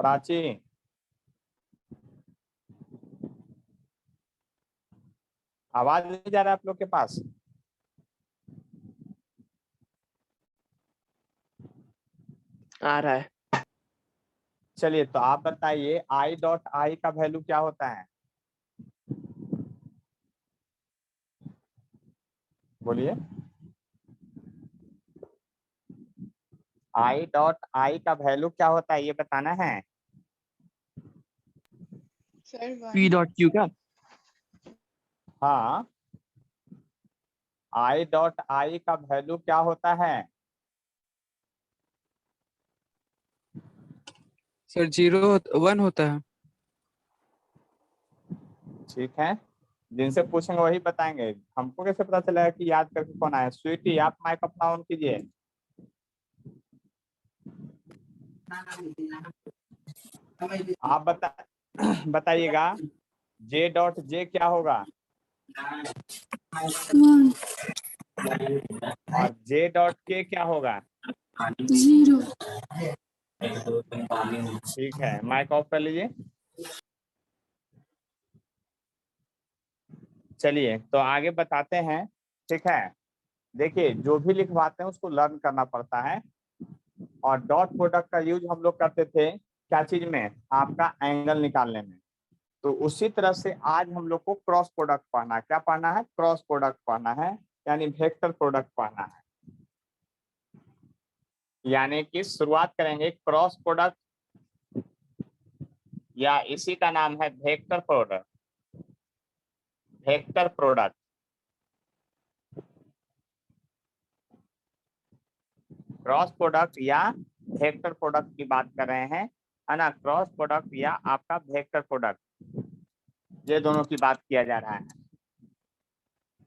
प्राची, आवाज नहीं जा रहा है आप लोग के पास? आ रहा है। चलिए तो आप बताइए आई डॉट आई का वैल्यू क्या होता है? बोलिए। आई डॉट आई का वैल्यू क्या होता है ये बताना है। सर पी डॉट क्यू का। हाँ, आई डॉट आई का वैल्यू क्या होता है? सर 0 1 होता है। ठीक है, जिनसे पूछेंगे वही बताएंगे, हमको कैसे पता चलेगा कि याद करके कौन आया? स्वीटी, आप माइक अपना ऑन कीजिए। आप बताइएगा जे डॉट जे क्या होगा? और जे डॉट के क्या होगा? 0। ठीक है, माइक ऑफ कर लीजिए। चलिए तो आगे बताते हैं। ठीक है, देखिए जो भी लिखवाते हैं उसको लर्न करना पड़ता है। और डॉट प्रोडक्ट का यूज हम लोग करते थे क्या चीज में? आपका एंगल निकालने में। तो उसी तरह से आज हम लोग को क्रॉस प्रोडक्ट पढ़ना है। क्या पढ़ना है? क्रॉस प्रोडक्ट पढ़ना है, यानी वेक्टर प्रोडक्ट पढ़ना है। यानी कि शुरुआत करेंगे क्रॉस प्रोडक्ट, या इसी का नाम है vector product. Vector product, cross product या वेक्टर प्रोडक्ट की बात कर रहे हैं, है ना? क्रॉस प्रोडक्ट या आपका वेक्टर प्रोडक्ट, ये दोनों की बात किया जा रहा है।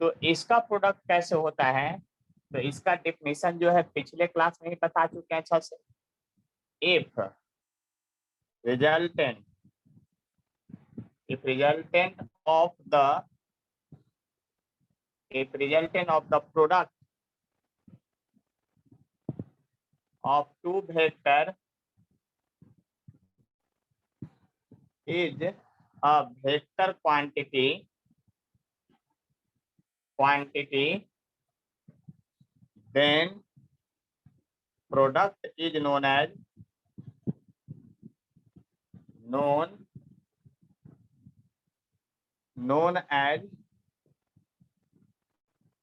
तो इसका प्रोडक्ट कैसे होता है? तो इसका डेफिनेशन जो है पिछले क्लास में ही बता चुके हैं अच्छा से। If resultant if resultant of the product of two vector is a vector quantity then product is known as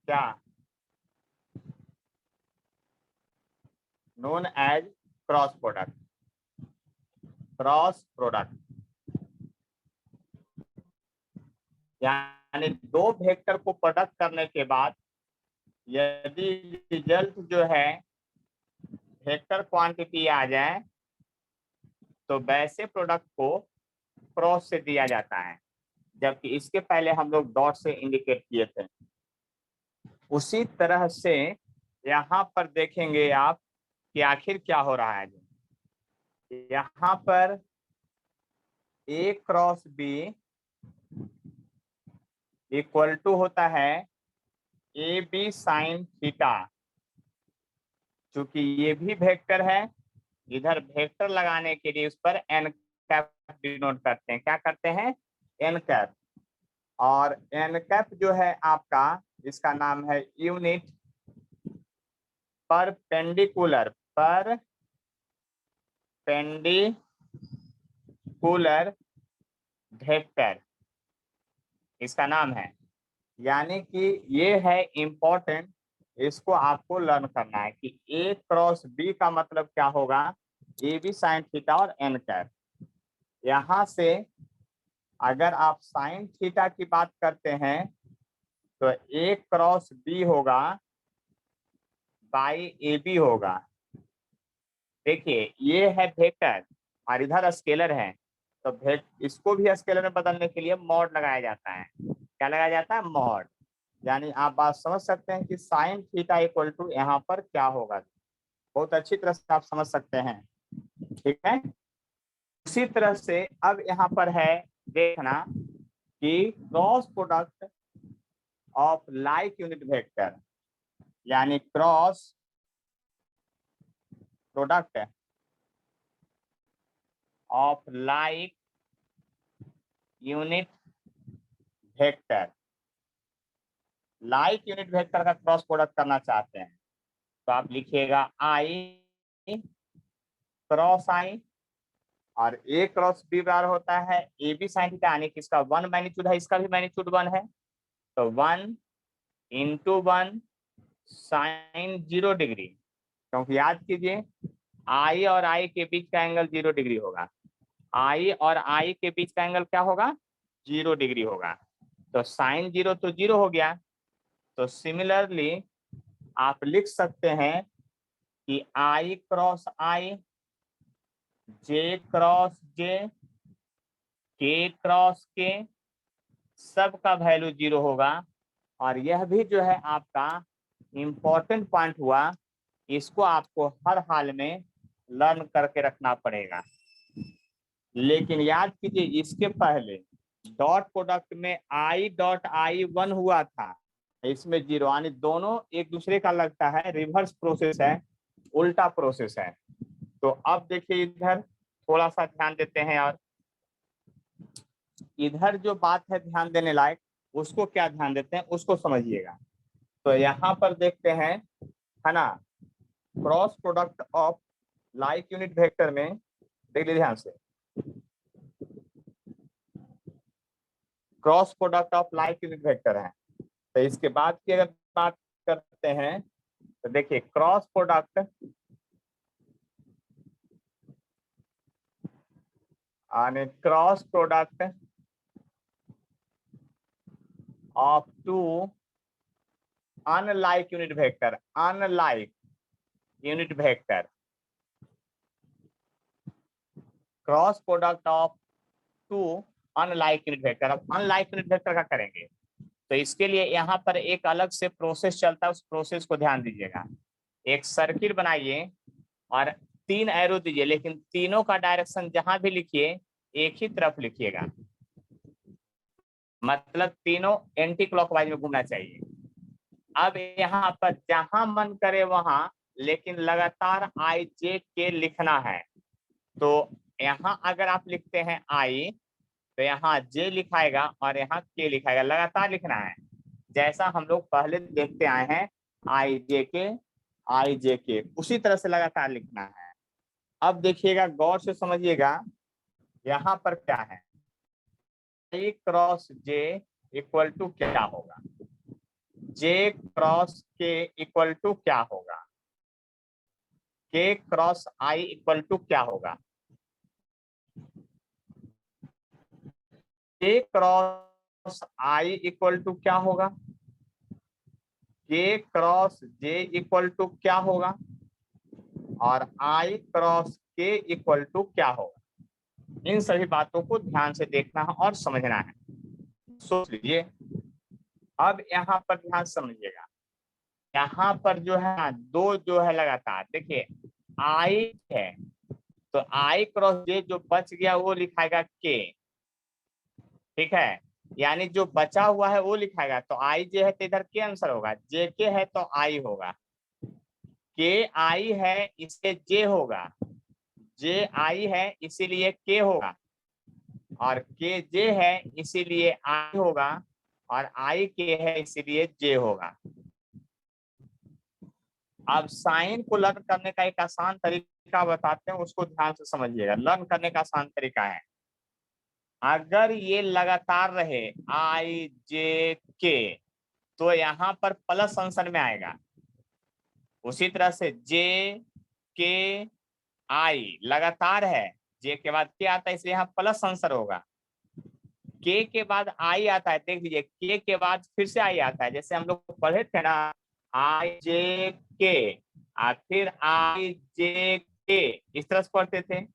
क्या? known as cross product. Cross product यानी दो वेक्टर को प्रोडक्ट करने के बाद यदि रिजल्ट जो है वेक्टर क्वांटिटी आ जाए तो वैसे प्रोडक्ट को क्रॉस से दिया जाता है, जबकि इसके पहले हम लोग डॉट से इंडिकेट किए थे। उसी तरह से यहाँ पर देखेंगे आप कि आखिर क्या हो रहा है। यहाँ पर ए क्रॉस बी इक्वल टू होता है ए बी साइन थीटा। चूंकि ये भी वेक्टर है, इधर वेक्टर लगाने के लिए उस पर एन कैप डिनोट करते हैं। क्या करते हैं? N cap. और एन कैप जो है आपका, इसका नाम है यूनिट परपेंडिकुलर वेक्टर, इसका नाम है। यानी कि ये है इम्पोर्टेंट, इसको आपको लर्न करना है कि ए क्रॉस बी का मतलब क्या होगा? ए बी साइन थीटा और एन कैप। यहाँ से अगर आप साइन थीटा की बात करते हैं तो ए क्रॉस बी होगा बाई ए बी होगा। देखिए ये है वेक्टर और इधर स्केलर है, तो इसको भी स्केलर में बदलने के लिए मॉड लगाया जाता है। क्या लगाया जाता है? मॉड। यानी आप बात समझ सकते हैं कि साइन थीटा इक्वल टू यहाँ पर क्या होगा। बहुत अच्छी तरह से आप समझ सकते हैं। ठीक है, उसी तरह से अब यहाँ पर है देखना कि cross product of like unit vector, यानी cross product of like unit vector, like unit vector का क्रॉस प्रोडक्ट करना चाहते हैं तो आप लिखिएगा आई क्रॉस आई, और ए क्रॉस बी बराबर होता है ए बी साइन थीटा, यानी कि इसका 1 मैग्नीट्यूड है, इसका भी मैग्नीट्यूड 1 है, तो 1 इंटू 1 साइन 0 डिग्री, क्योंकि याद कीजिए आई और आई के बीच का एंगल 0 डिग्री होगा, आई और आई के बीच का एंगल क्या होगा 0 डिग्री होगा, तो साइन 0 तो 0 हो गया। तो सिमिलरली आप लिख सकते हैं कि आई क्रॉस आई, जे क्रॉस जे, के क्रॉस के, सब का वैल्यू 0 होगा, और यह भी जो है आपका इम्पोर्टेंट पॉइंट हुआ, इसको आपको हर हाल में लर्न करके रखना पड़ेगा। लेकिन याद कीजिए इसके पहले डॉट प्रोडक्ट में आई डॉट आई 1 हुआ था, इसमें 0, यानी दोनों एक दूसरे का लगता है रिवर्स प्रोसेस है, उल्टा प्रोसेस है। तो अब देखिए इधर थोड़ा सा ध्यान देते हैं, और इधर जो बात है ध्यान देने लायक, उसको क्या ध्यान देते हैं उसको समझिएगा। तो यहाँ पर देखते हैं, है ना, cross product of like unit vector में देख लीजिए ध्यान से, cross product of like unit vector है। तो इसके बाद की अगर बात करते हैं तो देखिए cross product and cross product of two unlike unit vector, unlike unit vector, cross product of two unlike unit vector. अब अनलाइक यूनिट वेक्टर का करेंगे तो इसके लिए यहाँ पर एक अलग से प्रोसेस चलता है, उस प्रोसेस को ध्यान दीजिएगा। एक सर्किल बनाइए और 3 एरो दीजिए, लेकिन तीनों का डायरेक्शन जहां भी लिखिए एक ही तरफ लिखिएगा, मतलब तीनों एंटी क्लॉकवाइज में घूमना चाहिए। अब यहाँ पर जहां मन करे वहां, लेकिन लगातार आई जे के लिखना है। तो यहाँ अगर आप लिखते हैं आई तो यहाँ जे लिखाएगा और यहाँ के लिखाएगा, लगातार लिखना है, जैसा हम लोग पहले देखते आए हैं आई जे के, उसी तरह से लगातार लिखना है। अब देखिएगा गौर से समझिएगा, यहाँ पर क्या है, आई क्रॉस जे इक्वल टू क्या होगा, जे क्रॉस के इक्वल टू क्या होगा, के क्रॉस आई इक्वल टू क्या होगा, के क्रॉस आई इक्वल टू क्या होगा, के क्रॉस जे इक्वल टू क्या होगा, और आई क्रॉस के इक्वल टू क्या होगा। इन सभी बातों को ध्यान से देखना है और समझना है, सोच लीजिए। अब यहाँ पर ध्यान समझिएगा, यहाँ पर जो है ना दो जो है लगातार, देखिए आई है तो आई क्रॉस जे जो बच गया वो लिखाएगा के, ठीक है, यानी जो बचा हुआ है वो लिखाएगा। तो आई जे है तो इधर के आंसर होगा, जे के है तो आई होगा, के आई है इसलिए जे होगा, जे आई है इसीलिए के होगा, और के जे है इसीलिए आई होगा, और आई के है इसीलिए जे होगा। अब साइन को लर्न करने का एक आसान तरीका बताते हैं, उसको ध्यान से समझिएगा। लर्न करने का आसान तरीका है, अगर ये लगातार रहे आई जे के तो यहाँ पर प्लस आंसर में आएगा। उसी तरह से जे के आई लगातार है, जे के बाद के आता है इसलिए यहाँ प्लस आंसर होगा। के बाद आई आता है, देख लीजिए के बाद फिर से आई आता है, जैसे हम लोग पढ़े थे ना आई जे के और फिर आई जे के, इस तरह से पढ़ते थे,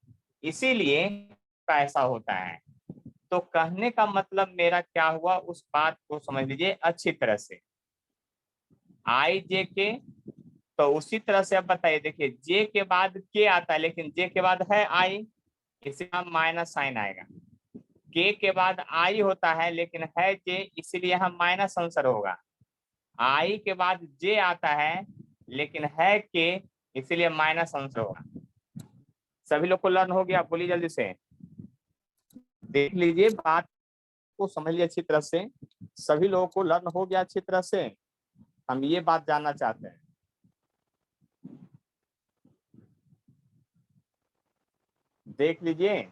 इसीलिए ऐसा होता है। तो कहने का मतलब मेरा क्या हुआ, उस बात को समझ लीजिए अच्छी तरह से। आई जे के तो उसी तरह से अब बताइए, देखिए जे के बाद के आता है लेकिन जे के बाद है आई, इसलिए माइनस साइन आएगा। के बाद आई होता है लेकिन है जे, इसीलिए यहाँ माइनस आंसर होगा। आई के बाद जे आता है लेकिन है के, इसीलिए माइनस आंसर होगा। सभी लोग को लर्न हो गया, बोलिए जल्दी से। देख लीजिए, बात को समझ लिया अच्छी तरह से, सभी लोगों को लर्न हो गया अच्छी तरह से। हम ये बात जानना चाहते हैं। देख लीजिए,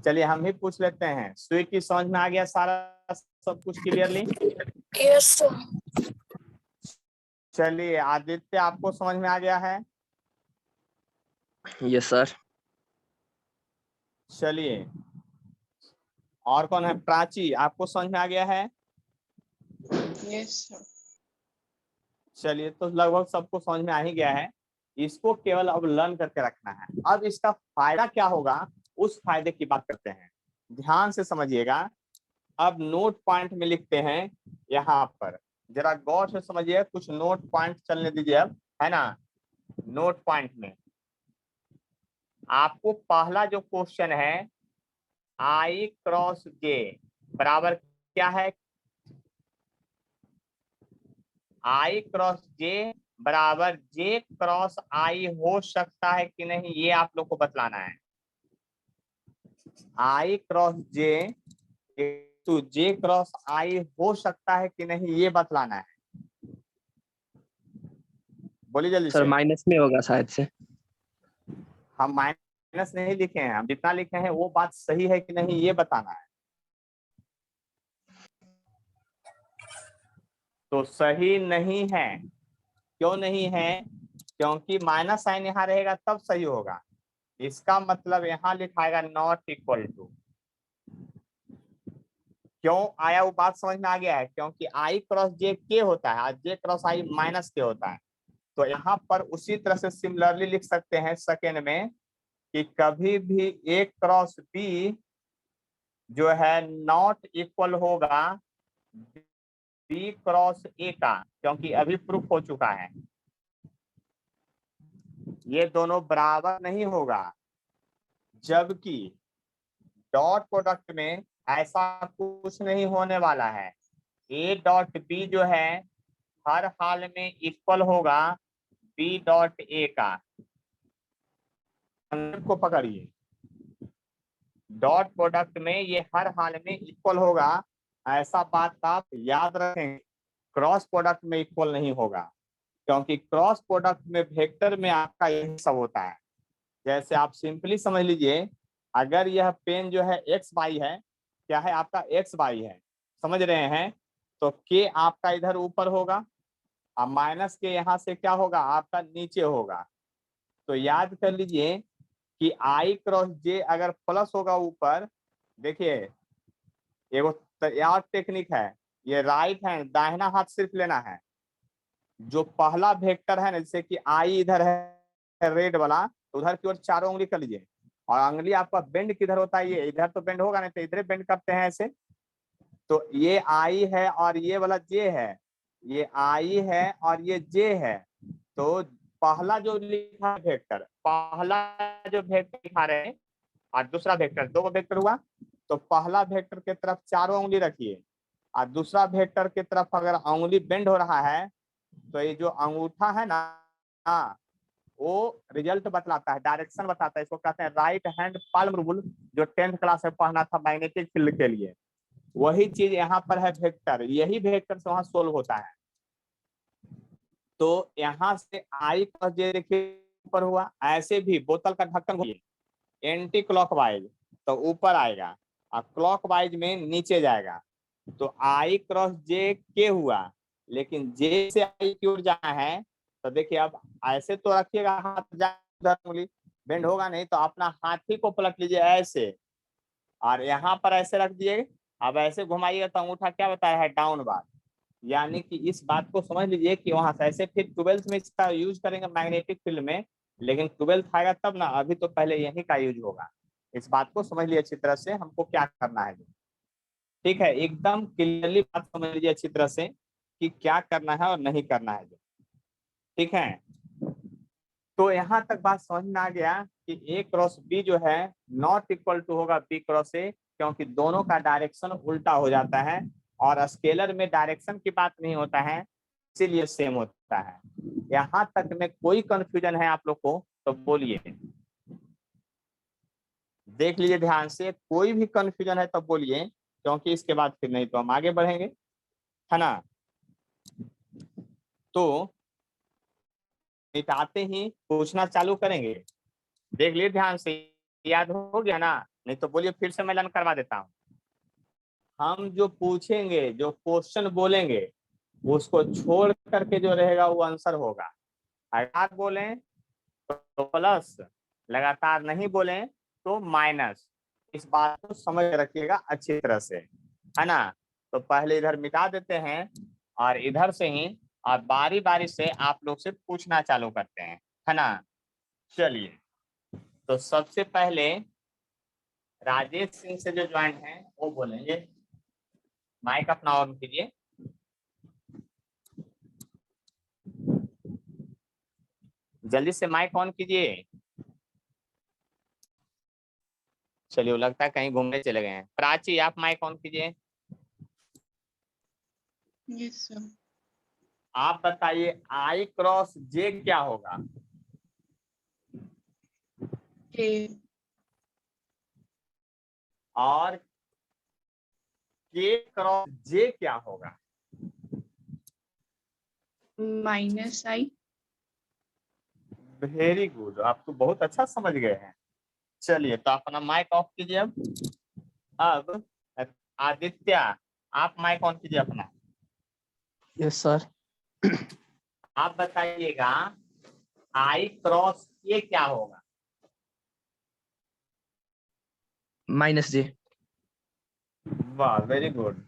चलिए हम ही पूछ लेते हैं। स्वीट की समझ में आ गया सारा सब कुछ क्लियरली? Yes sir. चलिए आदित्य, आपको समझ में आ गया है? Yes sir. चलिए, और कौन है? प्राची, आपको समझ में आ गया है? Yes sir. चलिए, तो लगभग सबको समझ में आ ही गया है। इसको केवल अब लर्न करके रखना है। अब इसका फायदा क्या होगा, उस फायदे की बात करते हैं। ध्यान से समझिएगा। अब नोट पॉइंट में लिखते हैं यहाँ पर, जरा गौर से समझिए, कुछ नोट पॉइंट चलने दीजिए अब, है ना। नोट पॉइंट में आपको पहला जो क्वेश्चन है, आई क्रॉस जे बराबर क्या है? आई क्रॉस जे बराबर जे क्रॉस आई हो सकता है कि नहीं, ये आप लोग को बतलाना है। आई क्रॉस जे तो जे क्रॉस आई हो सकता है कि नहीं, ये बतलाना है। बोलिए जल्दी सर से। माइनस में होगा शायद से। हम माइनस नहीं लिखे हैं, हम जितना लिखे हैं वो बात सही है कि नहीं, ये बताना है। तो सही नहीं है। क्यों नहीं है? क्योंकि माइनस साइन यहाँ रहेगा तब सही होगा। इसका मतलब यहाँ लिखाएगा नॉट इक्वल टू। क्यों आया वो बात समझ में आ गया है? क्योंकि आई क्रॉस जे के होता है और जे क्रॉस आई माइनस के होता है। तो यहाँ पर उसी तरह से सिमिलरली लिख सकते हैं सेकेंड में कि कभी भी ए क्रॉस बी जो है नॉट इक्वल होगा बी क्रॉस ए का, क्योंकि अभी प्रूफ हो चुका है। ये दोनों बराबर नहीं होगा, जबकि डॉट प्रोडक्ट में ऐसा कुछ नहीं होने वाला है। ए डॉट बी जो है हर हाल में इक्वल होगा बी डॉट ए का। को पकड़िए, डॉट प्रोडक्ट में ये हर हाल में इक्वल होगा, ऐसा बात आप याद रखें। क्रॉस प्रोडक्ट में इक्वल नहीं होगा, क्योंकि क्रॉस प्रोडक्ट में वेक्टर में आपका यही सब होता है। जैसे आप सिंपली समझ लीजिए, अगर यह पेन जो है एक्स वाई है, क्या है आपका एक्स वाई है, समझ रहे हैं, तो के आपका इधर ऊपर होगा और माइनस के यहाँ से क्या होगा आपका नीचे होगा। तो याद कर लीजिए कि आई क्रॉस जे अगर प्लस होगा ऊपर, देखिए एगो यार टेक्निक है, ये राइट हैंड दाहिना हाथ सिर्फ लेना है। जो पहला वेक्टर है ना, जैसे कि आई इधर है रेड वाला, तो उधर की ओर चारों उंगली कर लीजिए। और उंगली आपका बेंड किधर होता है, ये इधर तो बेंड होगा नहीं, तो इधर बेंड करते हैं ऐसे। तो ये आई है और ये वाला जे है, ये आई है और ये जे है। तो पहला जो लिखा है वेक्टर, पहला जो वेक्टर लिखा रहे हैं और दूसरा वेक्टर, दो वेक्टर हुआ, तो पहला वेक्टर के तरफ चारों उंगली रखिए और दूसरा वेक्टर के तरफ अगर उंगली बेंड हो रहा है, तो ये जो अंगूठा है ना, वो रिजल्ट बतलाता है, डायरेक्शन बताता है। इसको कहते हैं राइट हैंड पाल्म रूल, जो 10th क्लास में पढ़ना था मैग्नेटिक फील्ड के लिए। वही चीज यहाँ पर है वेक्टर, यही वेक्टर से वहां सोल्व होता है। तो यहाँ से आई क्रॉस जे देखिए ऊपर हुआ, ऐसे भी बोतल का ढक्कन एंटी क्लॉकवाइज तो ऊपर आएगा और क्लॉकवाइज में नीचे जाएगा। तो आई क्रॉस जे के हुआ, लेकिन जे से आई की ओर जाना है, तो देखिए अब ऐसे तो रखिएगा हाथ, उंगली बेंड होगा नहीं, तो अपना हाथ ही को पलट लीजिए ऐसे और यहाँ पर ऐसे रख दिए। अब ऐसे घुमाइएगा तो अंगूठा क्या बताया है, डाउन बार। यानी कि इस बात को समझ लीजिए कि वहां से ऐसे, फिर 12th में इसका यूज करेंगे मैग्नेटिक फील्ड में, लेकिन 12th आएगा तब ना, अभी तो पहले यही का यूज होगा। इस बात को समझ लीजिए अच्छी तरह से, हमको क्या करना है। ठीक है, एकदम क्लियरली बात समझ लीजिए अच्छी तरह से कि क्या करना है और नहीं करना है। ठीक है, तो यहाँ तक बात समझ में आ गया कि ए क्रॉस बी जो है नॉट इक्वल टू होगा बी क्रॉस ए, क्योंकि दोनों का डायरेक्शन उल्टा हो जाता है और स्केलर में डायरेक्शन की बात नहीं होता है, इसीलिए सेम होता है। यहाँ तक में कोई कंफ्यूजन है आप लोग को तो बोलिए। देख लीजिए ध्यान से, कोई भी कंफ्यूजन है तब बोलिए, क्योंकि इसके बाद फिर नहीं तो हम आगे बढ़ेंगे, है ना। तो मिटाते ही पूछना चालू करेंगे। देख लीजिए ध्यान से, याद हो गया ना, नहीं तो बोलिए फिर से मैं लर्न करवा देता हूँ। हम जो पूछेंगे, जो क्वेश्चन बोलेंगे, उसको छोड़ करके जो रहेगा वो आंसर होगा। अगर बोलें तो प्लस, लगातार नहीं बोले तो माइनस। इस बात को समझ रखिएगा अच्छी तरह से, है ना। तो पहले इधर मिटा देते हैं और इधर से ही और बारी बारी से आप लोग से पूछना चालू करते हैं, है ना। चलिए, तो सबसे पहले राजेश सिंह से जो ज्वाइन है वो बोलेंगे। माइक अपना ऑन कीजिए। जल्दी से माइक ऑन कीजिए। चलिए, वो लगता है कहीं घूमने चले गए हैं। प्राची, आप माइक ऑन कीजिए। Yes sir. आप बताइए आई क्रॉस जे क्या होगा। ए और के क्रॉस जे क्या होगा। माइनस आई। वेरी गुड, आप तो बहुत अच्छा समझ गए हैं। चलिए, तो अपना माइक ऑफ कीजिए अब आदित्य, आप माइक ऑन कीजिए अपना। Yes sir. आप बताइएगा आई क्रॉस ये क्या होगा। माइनस जे। वाह, वेरी गुड।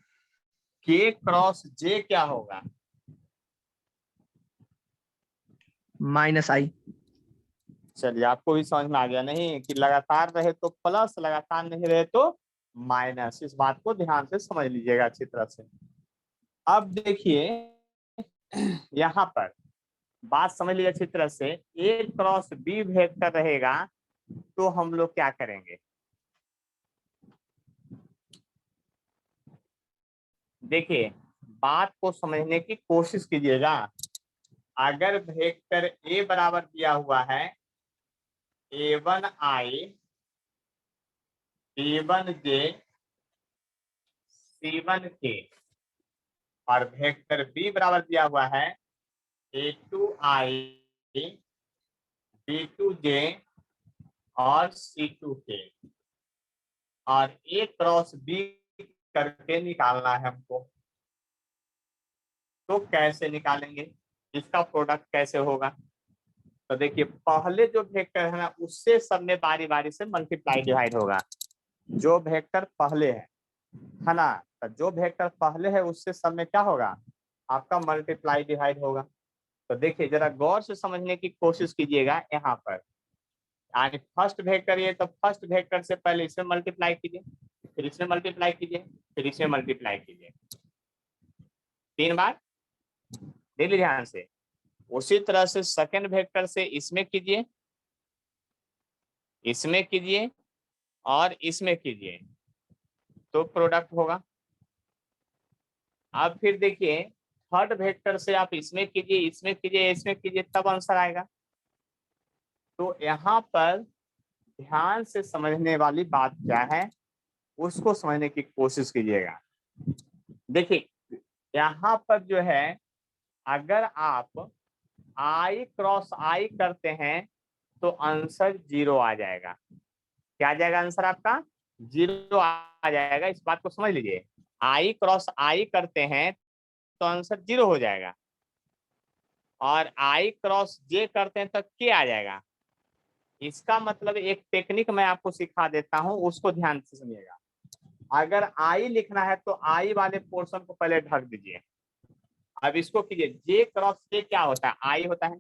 के क्रॉस जे क्या होगा। माइनस आई। चलिए, आपको भी समझ में आ गया नहीं कि लगातार रहे तो प्लस, लगातार नहीं रहे तो माइनस। इस बात को ध्यान से समझ लीजिएगा अच्छी तरह से। अब देखिए यहाँ पर बात समझ लीजिए अच्छी तरह से। ए क्रॉस बी वेक्टर रहेगा तो हम लोग क्या करेंगे। देखिए, बात को समझने की कोशिश कीजिएगा। अगर वेक्टर ए बराबर दिया हुआ है A1I B1J C1K, और वेक्टर बी बराबर दिया हुआ है A2I B2J और C2K, और ए क्रॉस बी करके निकालना है हमको। तो कैसे निकालेंगे, इसका प्रोडक्ट कैसे होगा। तो देखिए, पहले जो वेक्टर है ना उससे सब में बारी बारी से मल्टीप्लाई डिवाइड होगा। जो वेक्टर पहले है ना, तो जो वेक्टर पहले है उससे सब में क्या होगा, आपका मल्टीप्लाई डिवाइड होगा। तो देखिए, जरा गौर से समझने की कोशिश कीजिएगा यहाँ पर। यानी फर्स्ट वेक्टर ये, तो फर्स्ट वेक्टर से पहले इसमें मल्टीप्लाई कीजिए, फिर इसमें मल्टीप्लाई कीजिए, फिर इसमें मल्टीप्लाई कीजिए 3 बार। देख लीजिए ध्यान से। उसी तरह से सेकंड वेक्टर से इसमें कीजिए, इसमें कीजिए और इसमें कीजिए, तो प्रोडक्ट होगा। अब फिर देखिए, थर्ड वेक्टर से आप इसमें कीजिए, इसमें कीजिए, इसमें कीजिए, तब आंसर आएगा। तो यहाँ पर ध्यान से समझने वाली बात क्या है उसको समझने की कोशिश कीजिएगा। देखिए, यहाँ पर जो है, अगर आप आई क्रॉस आई करते हैं तो आंसर 0 आ जाएगा। क्या आ जाएगा आंसर आपका, 0 आ जाएगा। इस बात को समझ लीजिए, आई क्रॉस आई करते हैं तो आंसर 0 हो जाएगा, और आई क्रॉस जे करते हैं तो के आ जाएगा। इसका मतलब एक टेक्निक मैं आपको सिखा देता हूं, उसको ध्यान से सुनिएगा। अगर आई लिखना है तो आई वाले पोर्शन को पहले ढक दीजिए। अब इसको कीजिए, जे क्रॉस जे क्या होता है, आई होता है।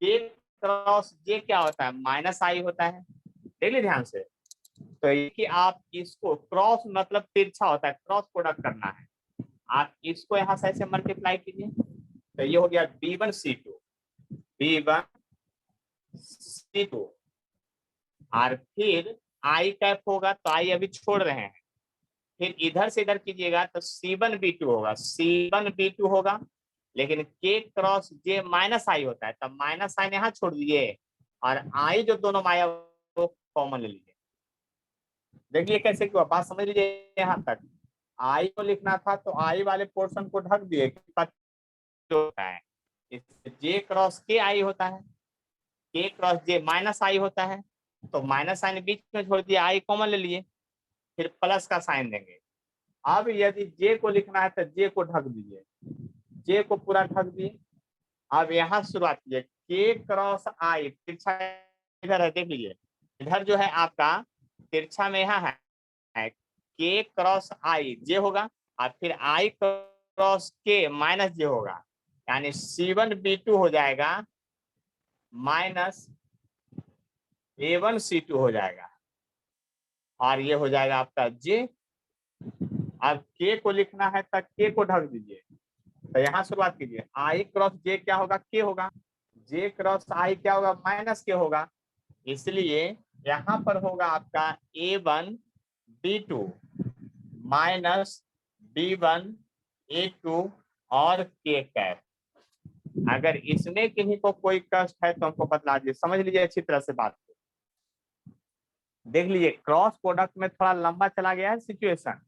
जे क्रॉस जे क्या होता है, माइनस आई होता है। देख लीजिए ध्यान से। तो ये कि आप इसको क्रॉस मतलब तिरछा होता है, क्रॉस प्रोडक्ट करना है। आप इसको यहाँ से ऐसे मल्टीप्लाई कीजिए, तो ये हो गया B1C2 B1C2, और फिर आई कैप होगा, तो आई अभी छोड़ रहे हैं। फिर इधर से इधर कीजिएगा तो C1B2 होगा, C1B2 होगा। लेकिन के क्रॉस जे माइनस आई होता है, तब माइनस साइन यहाँ छोड़ दीजिए, और आई जो दोनों माया वो कॉमन ले लीजिए। देखिए कैसे क्यों, बात समझ लीजिए यहाँ तक। आई को लिखना था तो आई वाले पोर्शन को ढक दिए, जो होता है जे क्रॉस के आई होता है, के क्रॉस जे माइनस आई होता है, तो माइनस साइन बीच में छोड़ दिया, आई कॉमन ले लिए, फिर प्लस का साइन देंगे। अब यदि जे को लिखना है तो जे को ढक दीजिए, जे को पूरा ढक दिए। अब यहाँ शुरुआत कीजिए, के क्रॉस आई, तिरछा इधर है, देख लीजिए इधर जो है आपका तिरछा में यहाँ है के क्रॉस आई जे होगा, और फिर आई क्रॉस के माइनस जे होगा, यानी C1B2 हो जाएगा माइनस A1C2 हो जाएगा, और ये हो जाएगा आपका जे। अब के को लिखना है तो के को ढक दीजिए, तो यहाँ शुरुआत कीजिए, आई क्रॉस जे क्या होगा, के होगा, जे क्रॉस आई क्या होगा, माइनस के होगा, इसलिए यहाँ पर होगा आपका A1B2 माइनस B1A2 और के कैप। अगर इसमें किन्हीं को कोई कष्ट है तो हमको बतला दीजिए, समझ लीजिए अच्छी तरह से बात को। देख लीजिए क्रॉस प्रोडक्ट में थोड़ा लंबा चला गया है सिचुएशन,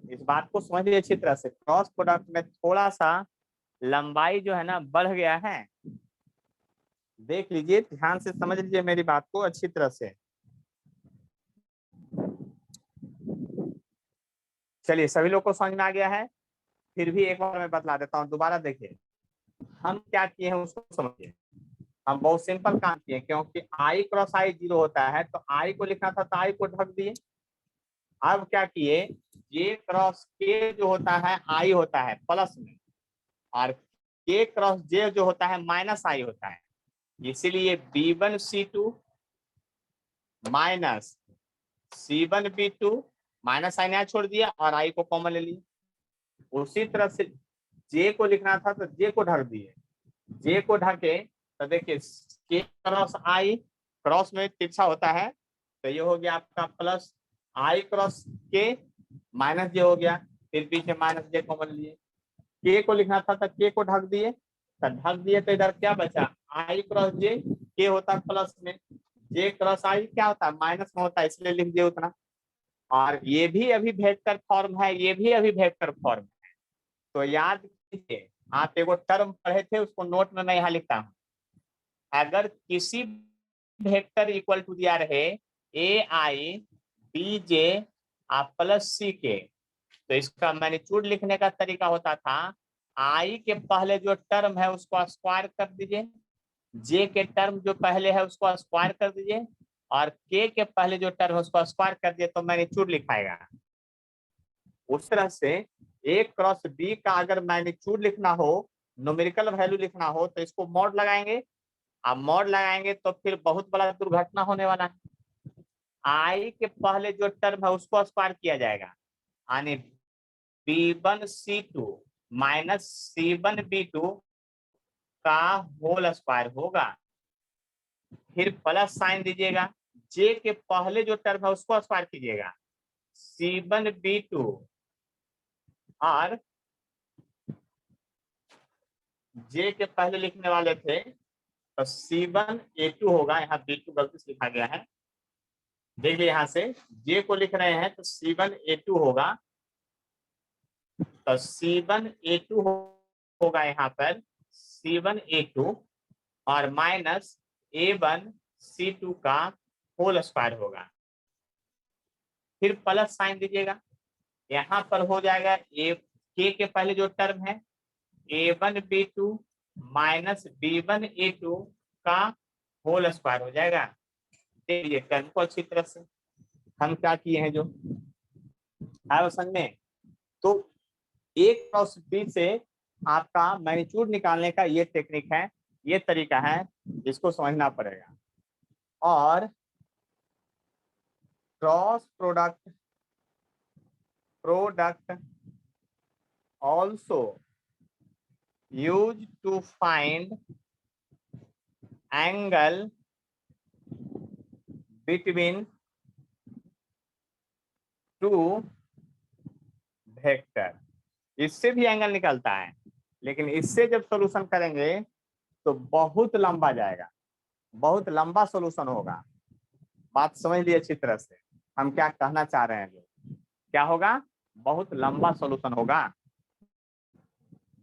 इस बात को समझ लीजिए अच्छी तरह से। क्रॉस प्रोडक्ट में थोड़ा सा लंबाई जो है ना बढ़ गया है, देख लीजिए ध्यान से समझ लीजिए मेरी बात को अच्छी तरह से। चलिए सभी लोग को समझ में आ गया है, फिर भी एक बार मैं बतला देता हूँ, दोबारा देखिए हम क्या किए हैं उसको समझिए। हम बहुत सिंपल काम किए, क्योंकि आई क्रॉस आई 0 होता है तो आई को लिखना था तो आई को ढक दिए। अब क्या किए, जे क्रॉस के जो होता है आई होता है प्लस में, और के क्रॉस जे जो होता है माइनस आई होता है, इसीलिए B1C2 minus C1B2 minus sign यहाँ छोड़ दिया और आई को कॉमन ले लिए। उसी तरह से जे को लिखना था तो जे को ढक दिए, जे को ढके तो देखिए के क्रॉस आई, क्रॉस में तिरछा होता है तो ये हो गया आपका प्लस आई क्रॉस के माइनस जे हो गया, फिर पीछे माइनस जे कॉमन लिए। के को लिखना था तो के को ढक दिए, तो ढक दिए तो इधर क्या बचा, आई क्रॉस जे, के होता है प्लस में, जे क्रॉस आई क्या होता है माइनस में होता है, इसलिए लिख दिए उतना। और ये भी अभी वेक्टर फॉर्म है, ये भी अभी वेक्टर फॉर्म है, तो याद कीजिए आप एगो टर्म पढ़े थे उसको नोट में मैं यहाँ लिखता हूँ। अगर किसी वेक्टर इक्वल टू दिया रहे AI BJ प्लस CK, तो इसका मैग्नीट्यूड लिखने का तरीका होता था आई के पहले जो टर्म है उसको स्क्वायर कर दीजिए, जे के टर्म जो पहले है उसको स्क्वायर कर दीजिए, और के पहले जो टर्म है उसको स्क्वायर कर दिए तो मैग्नीट्यूड लिखाएगा। उस तरह से A क्रॉस B का अगर मैग्नीट्यूड लिखना हो, न्यूमेरिकल वैल्यू लिखना हो, तो इसको मॉड लगाएंगे। अब मॉड लगाएंगे तो फिर बहुत बड़ा दुर्घटना होने वाला है। आई के पहले जो टर्म है उसको स्क्वायर किया जाएगा, यानी B1C2 माइनस C1B2 का होल स्क्वायर होगा, फिर प्लस साइन दीजिएगा, जे के पहले जो टर्म है उसको स्क्वायर कीजिएगा, C1B2 और जे के पहले लिखने वाले थे तो C1A2 होगा, यहाँ B2 गलती से लिखा गया है, देखिए यहाँ से जे को लिख रहे हैं तो C1A2 होगा, तो C1A2 होगा यहाँ पर C1A2 और माइनस A1C2 का होल स्क्वायर होगा, फिर प्लस साइन दीजिएगा, यहाँ पर हो जाएगा के पहले जो टर्म है A1B2 माइनस B1A2 का होल स्क्वायर हो जाएगा। देखिए टर्म को अच्छी तरह से हम क्या किए हैं जो है समझ में, तो A क्रॉस B से आपका मैग्नीट्यूड निकालने का ये टेक्निक है, ये तरीका है, इसको समझना पड़ेगा। और cross product also used to find angle between two vector, इससे भी एंगल निकलता है, लेकिन इससे जब सॉल्यूशन करेंगे तो बहुत लंबा जाएगा, बहुत लंबा सॉल्यूशन होगा, बात समझ लीजिए अच्छी तरह से। हम क्या कहना चाह रहे हैं लोग, क्या होगा, बहुत लंबा सॉल्यूशन होगा।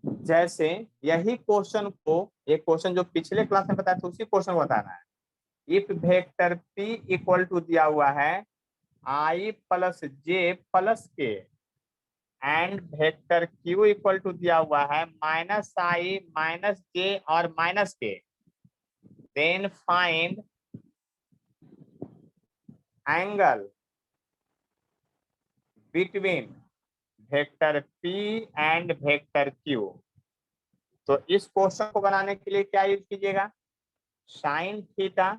जैसे यही क्वेश्चन को, एक क्वेश्चन जो पिछले क्लास में बताया था उसी क्वेश्चन को बताना है। If vector p equal to दिया हुआ है i plus j plus k and vector q equal to दिया हुआ है माइनस i माइनस j और minus k, then find angle between vector p and vector q। तो इस क्वेश्चन को बनाने के लिए क्या यूज कीजिएगा, sine theta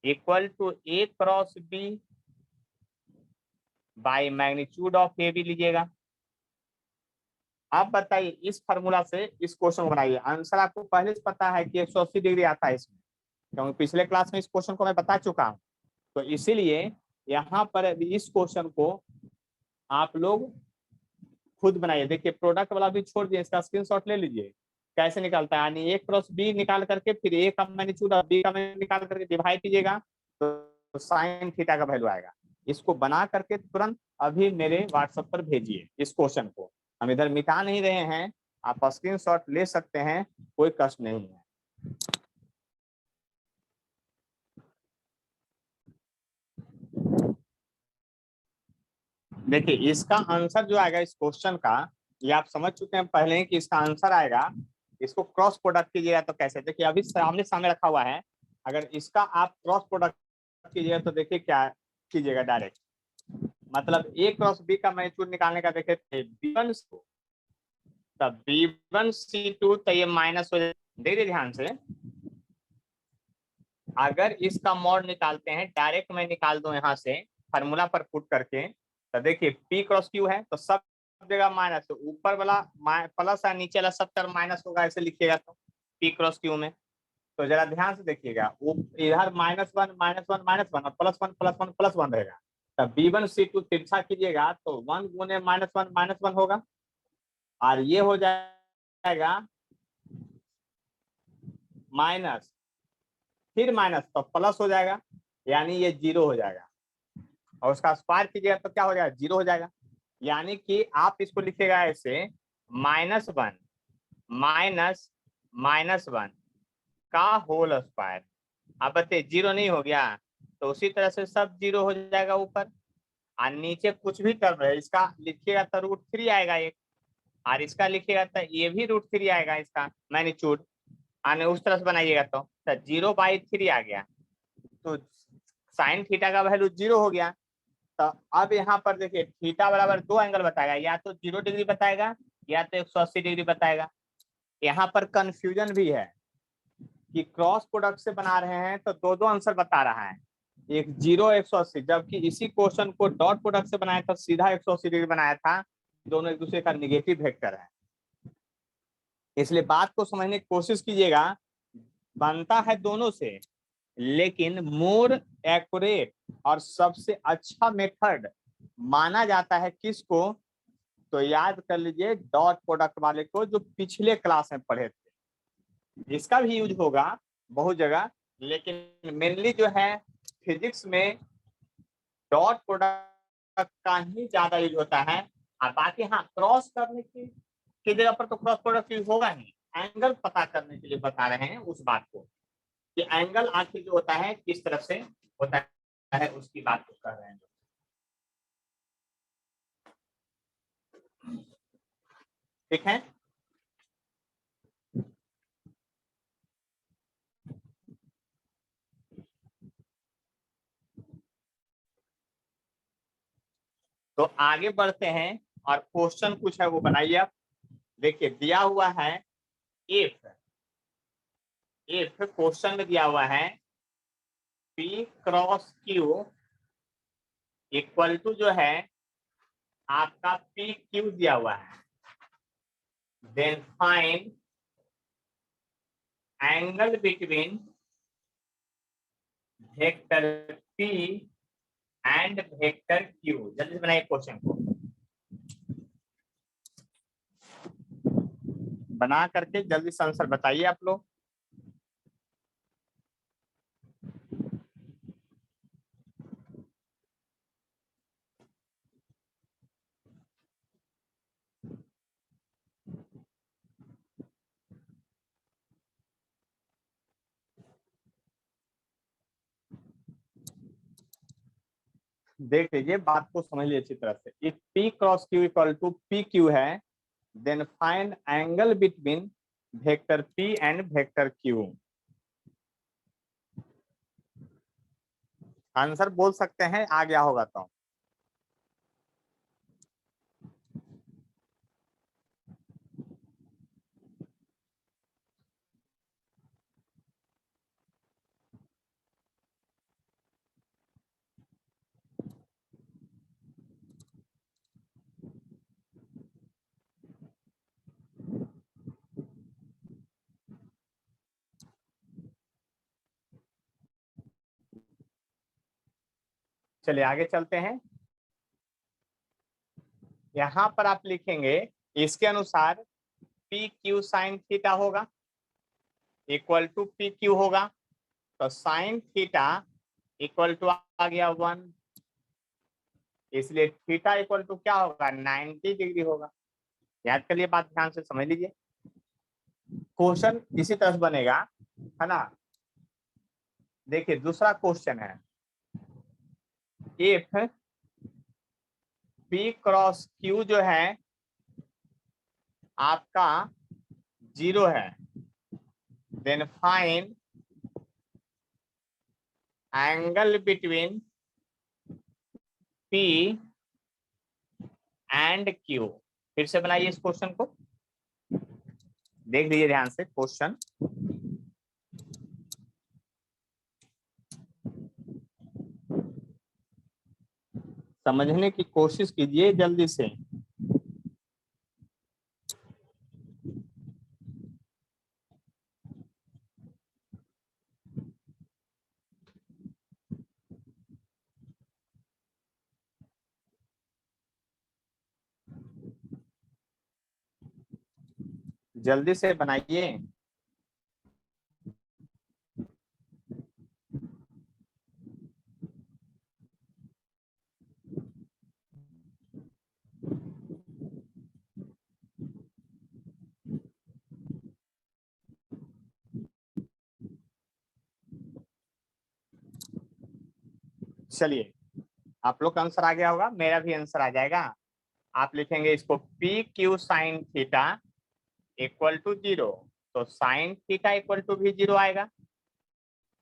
equal to a cross b by magnitude of A भी लीजिएगा। आप बताइए इस फार्मूला से इस क्वेश्चन को बनाइए। आंसर आपको पहले से पता है कि 180 डिग्री आता है इसमें, क्योंकि पिछले क्लास में इस क्वेश्चन को मैं बता चुका हूं। तो इसीलिए यहाँ पर इस क्वेश्चन को आप लोग खुद बनाइए। देखिए प्रोडक्ट वाला भी छोड़ दिए, इसका स्क्रीनशॉट ले लीजिए कैसे निकालता है। यानी ए क्रॉस बी निकाल करके फिर ए का मैग्नीट्यूड और बी का मैग्नीट्यूड निकाल करके डिवाइड कीजिएगा तो साइन थीटा का वैल्यू आएगा। इसको बना करके तुरंत अभी मेरे व्हाट्सएप पर भेजिए इस क्वेश्चन को। हम इधर मिटा नहीं रहे हैं, आप स्क्रीनशॉट ले सकते हैं, कोई कष्ट नहीं है। देखिए इसका आंसर जो आएगा इस क्वेश्चन का, ये आप समझ चुके हैं पहले ही कि इसका आंसर आएगा। इसको क्रॉस प्रोडक्ट कीजिएगा तो कैसे, देखिए अभी सामने सामने रखा हुआ है। अगर इसका आप क्रॉस प्रोडक्ट कीजिएगा तो देखिए क्या कीजिएगा, डायरेक्ट मतलब ए क्रॉस बी का मैग्नीट्यूड निकालने का देखे b1 को, तब b1c2 तो ये माइनस हो जाएगा। देखिए ध्यान से, अगर इसका मॉड निकालते हैं, डायरेक्ट मैं निकाल दूं यहाँ से फार्मूला पर पुट करके, तो देखिए p क्रॉस q है तो सब जगह माइनस, तो ऊपर वाला प्लस है, नीचे वाला सब टर्म माइनस होगा, ऐसे लिखिएगा तो p क्रॉस q में। तो जरा ध्यान से देखिएगा, इधर -1 -1 और +1 रहेगा। तब b1c2 तिरछा कीजिएगा तो 1 गुने -1 होगा, और ये हो जाएगा माइनस, फिर माइनस तो प्लस हो जाएगा, यानी ये 0 हो जाएगा। और उसका स्क्वायर कीजिएगा तो क्या हो जाएगा, 0 हो जाएगा। यानी कि आप इसको लिखिएगा ऐसे -1 -1 का होल स्क्वायर। आप बताइए 0 नहीं हो गया, तो उसी तरह से सब 0 हो जाएगा ऊपर, और नीचे कुछ भी टर्म है इसका लिखिएगा तो √3 आएगा एक, और इसका लिखिएगा तो ये भी √3 आएगा इसका मैग्नीट्यूड, आने उस तरह से बनाइएगा तो 0/3 आ गया। तो साइन थीटा का वैल्यू 0 हो गया। तो अब यहाँ पर देखिए थीटा बराबर 2 एंगल बताएगा, या तो 0 डिग्री बताएगा या तो 180 डिग्री बताएगा। यहाँ पर कंफ्यूजन भी है कि क्रॉस प्रोडक्ट से बना रहे हैं तो दो आंसर बता रहा है, एक 0 180, जबकि इसी क्वेश्चन को डॉट प्रोडक्ट से बनाया था सीधा 180 डिग्री बनाया था। दोनों एक दूसरे का निगेटिव वेक्टर है, इसलिए बात को समझने की कोशिश कीजिएगा। बनता है दोनों से, लेकिन मोर एक्यूरेट और सबसे अच्छा मेथड माना जाता है किसको, तो याद कर लीजिए डॉट प्रोडक्ट वाले को, जो पिछले क्लास में पढ़े थे। इसका भी यूज होगा बहुत जगह, लेकिन मेनली जो है फिजिक्स में डॉट प्रोडक्ट का ही ज्यादा यूज होता है। और बाकी हाँ क्रॉस करने की जगह पर तो क्रॉस प्रोडक्ट यूज होगा ही, एंगल पता करने के लिए बता रहे हैं उस बात को कि एंगल आखिर जो होता है किस तरफ से होता है, उसकी बात को कर रहे हैं। ठीक है, तो आगे बढ़ते हैं और क्वेश्चन कुछ है वो बनाइए आप। देखिए दिया हुआ है इफ क्वेश्चन में दिया हुआ है p cross q equal to जो है आपका p q दिया हुआ है, then find angle between vector p and vector q। जल्दी से बनाइए क्वेश्चन को, बना करके जल्दी से आंसर बताइए आप लोग। देख लीजिए, बात को समझ लीजिए अच्छी तरह से। If P cross Q equal to PQ है, then find angle between vector P and vector Q। Answer बोल सकते हैं, आ गया होगा तो। चलिए आगे चलते हैं। यहां पर आप लिखेंगे इसके अनुसार पी क्यू साइन थीटा होगा इक्वल टू पी क्यू होगा, तो साइन थीटा इक्वल टू आ गया 1, इसलिए थीटा इक्वल टू क्या होगा 90 डिग्री होगा। याद करिए, बात ध्यान से समझ लीजिए। क्वेश्चन इसी तरह से बनेगा, है ना। देखिए दूसरा क्वेश्चन है, इफ P क्रॉस Q जो है आपका 0 है, then find angle between P and Q। फिर से बनाइए इस क्वेश्चन को, देख लीजिए ध्यान से क्वेश्चन। समझने की कोशिश कीजिए जल्दी से। जल्दी से बनाइए। चलिए, आप लोग का आंसर आ गया होगा, मेरा भी आंसर आ जाएगा। आप लिखेंगे इसको P Q sine theta equal to 0, तो साइन थीटा इक्वल टू भी 0 आएगा,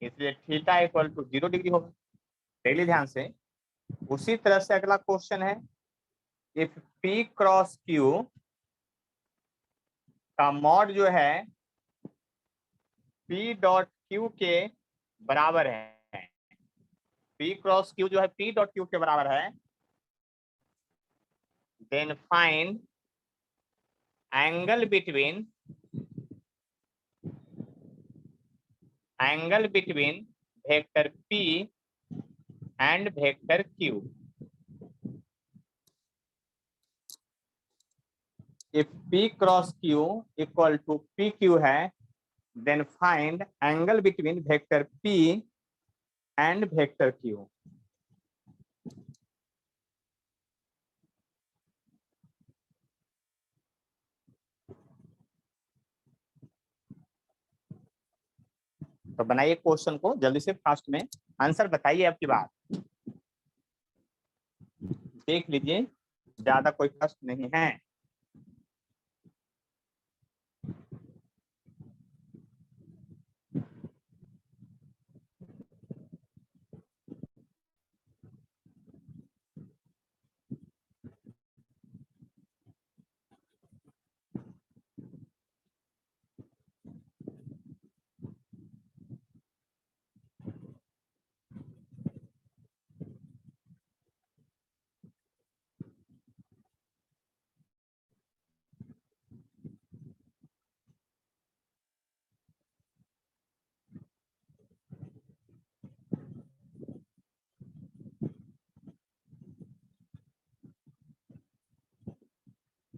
इसलिए थीटा इक्वल टू 0 डिग्री होगा। देख लीजिए ध्यान से। उसी तरह से अगला क्वेश्चन है, इफ P क्रॉस Q का मॉड जो है P डॉट Q के बराबर है, P क्रॉस Q जो है P डॉट Q के बराबर है, then find angle between vector P and vector Q। If P cross Q equal to PQ है, then find angle between vector P and vector Q। तो बनाइए question को जल्दी से, फास्ट में आंसर बताइए आपकी बात। देख लीजिए, ज्यादा कोई कष्ट नहीं है।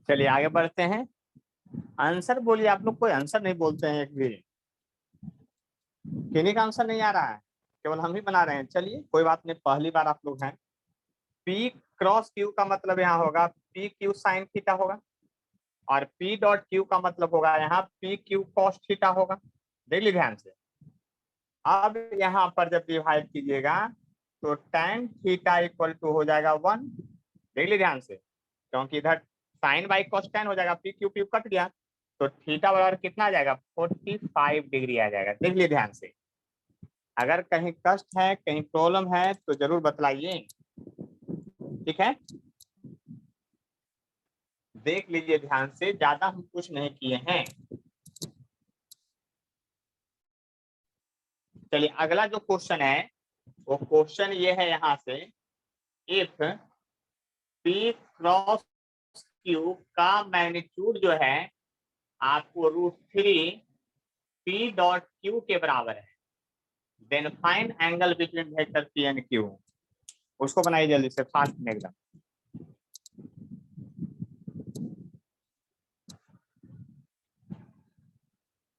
चलिए आगे बढ़ते हैं। आंसर बोलिए, आप लोग कोई आंसर नहीं बोलते हैं एक भी। किन्हीं का आंसर नहीं आ रहा है, केवल हम ही बना रहे हैं। चलिए कोई बात नहीं, पहली बार आप लोग हैं। P क्रॉस Q का मतलब यहाँ होगा पी क्यू साइन थीटा होगा, और P डॉट Q का मतलब होगा यहाँ पी क्यू कॉस थीटा होगा। देख लीजिए ध्यान से। अब यहाँ पर जब डिवाइड कीजिएगा तो tan थीटा इक्वल टू हो जाएगा 1। देख लीजिए ध्यान से, क्योंकि इधर साइन बाई cos tan हो जाएगा, पी क्यू पी कट गया, तो थीटा बराबर कितना आ जाएगा 45 डिग्री आ जाएगा। देख लीजिए ध्यान से, अगर कहीं कष्ट है, कहीं प्रॉब्लम है तो जरूर बतलाइए, ठीक है। देख लीजिए ध्यान से, ज्यादा हम कुछ नहीं किए हैं। चलिए अगला जो क्वेश्चन है वो क्वेश्चन ये है यहाँ से, इफ पी क्रॉस क्यू का मैग्नीट्यूड जो है आपको √3 पी डॉट क्यू के बराबर है, then find angle between vector P and Q. उसको बनाइए जल्दी से, फास्ट में एकदम।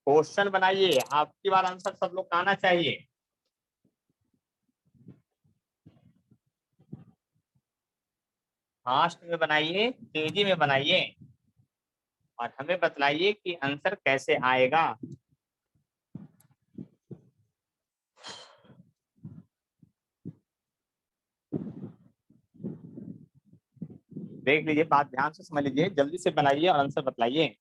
क्वेश्चन बनाइए, आपकी बार आंसर सब लोग का आना चाहिए। फास्ट में बनाइए, तेजी में बनाइए, और हमें बतलाइए कि आंसर कैसे आएगा। देख लीजिए, बात ध्यान से समझ लीजिए, जल्दी से बनाइए और आंसर बतलाइए।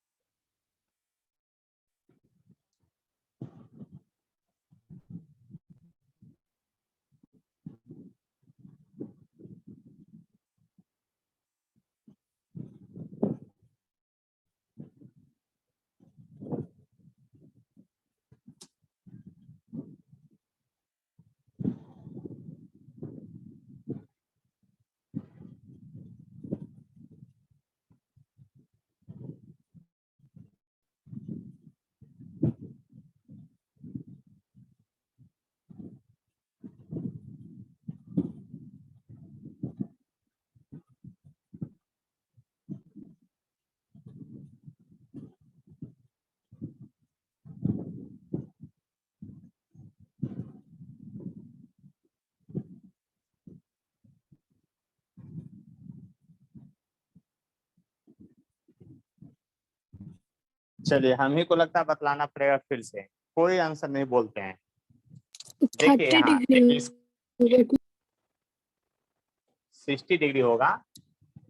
चलिए, हम ही को लगता है बतलाना पड़ेगा फिर से, कोई आंसर नहीं बोलते हैं। देखिए 30 यहाँ डिग्री 60 डिग्री होगा।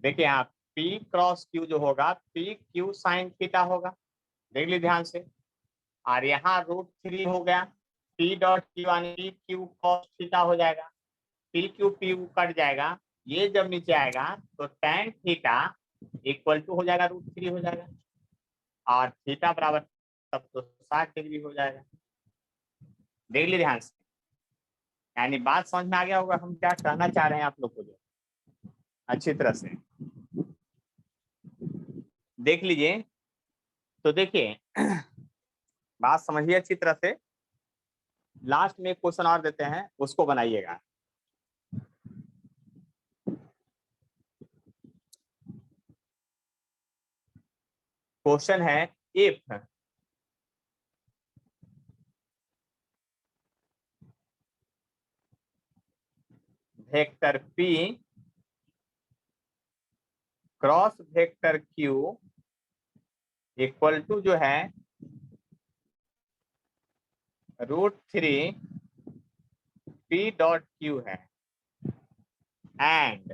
देखिए यहाँ पी क्रॉस क्यू जो होगा, पी क्यू साइन थीटा होगा, देख लीजिए ध्यान से। और यहाँ √3 हो गया, पी डॉट क्यू यानी पी क्यू कॉस थीटा हो जाएगा, पी क्यू पी कट जाएगा, ये जब नीचे आएगा तो tan थीटा इक्वल टू हो जाएगा √3 हो जाएगा, और थीटा बराबर तब तो 60 डिग्री हो जाएगा। देख लीजिए ध्यान से, यानी बात समझ में आ गया होगा हम क्या कहना चाह रहे हैं आप लोग को, जो अच्छी तरह से देख लीजिए। तो देखिए बात समझिए अच्छी तरह से, लास्ट में एक क्वेश्चन और देते हैं, उसको बनाइएगा। क्वेश्चन है, if vector P cross vector Q equal to जो है √3 पी डॉट क्यू है, and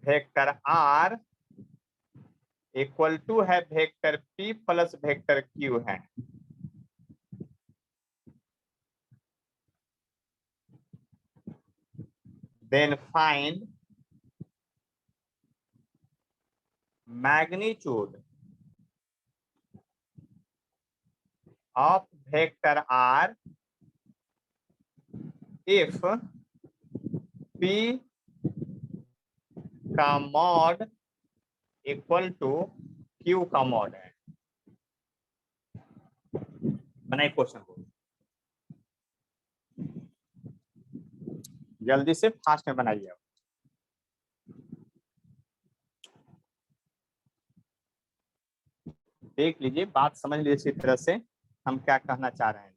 vector R equal to है vector P plus vector Q है। Then find magnitude of vector R if P का मॉड इक्वल टू क्यू का mod है। बनाइए question को जल्दी से, फास्ट में बनाइए। देख लीजिए, बात समझ लीजिए इसी तरह से हम क्या कहना चाह रहे हैं।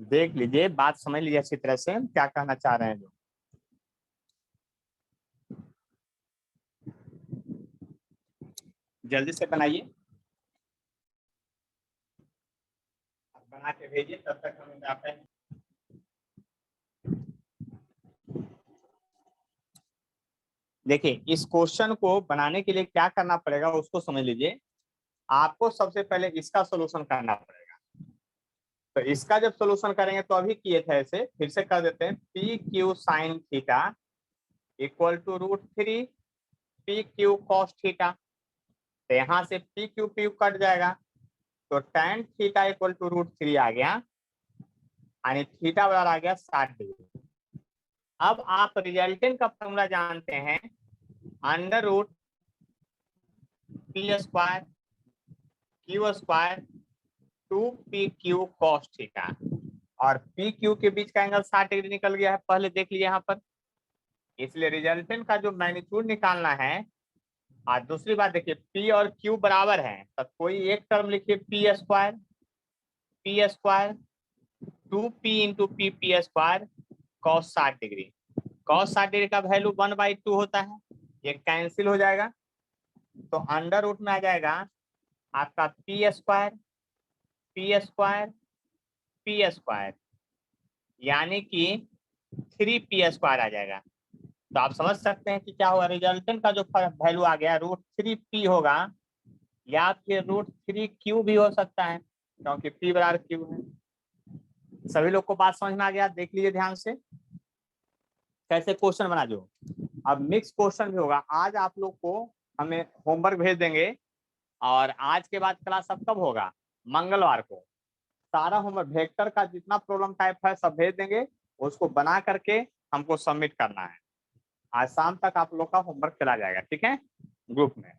देख लीजिए, बात समझ लीजिए अच्छी तरह से क्या कहना चाह रहे हैं जो। जल्दी से बनाइए, बना के भेजिए, तब तक हम जाते हैं। देखिए, इस क्वेश्चन को बनाने के लिए क्या करना पड़ेगा उसको समझ लीजिए। आपको सबसे पहले इसका सॉल्यूशन करना पड़ेगा। तो इसका जब सॉल्यूशन करेंगे तो अभी किए थे ऐसे, फिर से कर देते हैं। P Q sine theta equal to √3 P Q cos theta. तो यहाँ से पी क्यू कट जाएगा, तो tan थीटा इक्वल टू √3 आ गया, यानी थीटा बराबर आ गया 60 डिग्री। अब आप रिजल्टेंट का फॉर्मूला जानते हैं, √p² q² 2pq cos theta, और pq के बीच का एंगल 60 डिग्री निकल गया है, पहले देख लीजिए यहाँ पर। इसलिए रिजल्टेंट का जो मैग्नीट्यूड निकालना है। और दूसरी बात देखिए, p और q बराबर है, तो कोई एक टर्म लिखिए p² 2p into p² cos 60 degree. cos 60 degree का वैल्यू 1/2 होता है, ये कैंसिल हो जाएगा, तो अंडर रूट में आ जाएगा आपका p², यानी कि 3p² आ जाएगा। तो आप समझ सकते हैं कि क्या होगा, रिजल्टेंट का जो वैल्यू आ गया √3p होगा, या फिर √3q भी हो सकता है, क्योंकि p बराबर q है। सभी लोग को बात समझ में आ गया? देख लीजिए ध्यान से कैसे क्वेश्चन बना जो। अब मिक्स क्वेश्चन भी होगा। आज आप लोग को हमें होमवर्क भेज देंगे, और आज के बाद क्लास अब कब होगा? मंगलवार को। सारा होमवर्क वेक्टर का जितना प्रॉब्लम टाइप है सब भेज देंगे, उसको बना करके हमको सबमिट करना है। आज शाम तक आप लोग का होमवर्क चला जाएगा, ठीक है, ग्रुप में।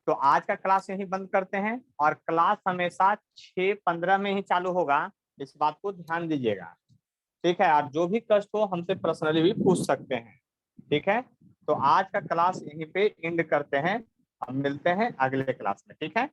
तो आज का क्लास यहीं बंद करते हैं, और क्लास हमेशा 6:15 में ही चालू होगा, इस बात को ध्यान दीजिएगा, ठीक है। और जो भी कष्ट हो हमसे पर्सनली भी पूछ सकते हैं, ठीक है। तो आज का क्लास यहीं पे एंड करते हैं, हम मिलते हैं अगले क्लास में, ठीक है।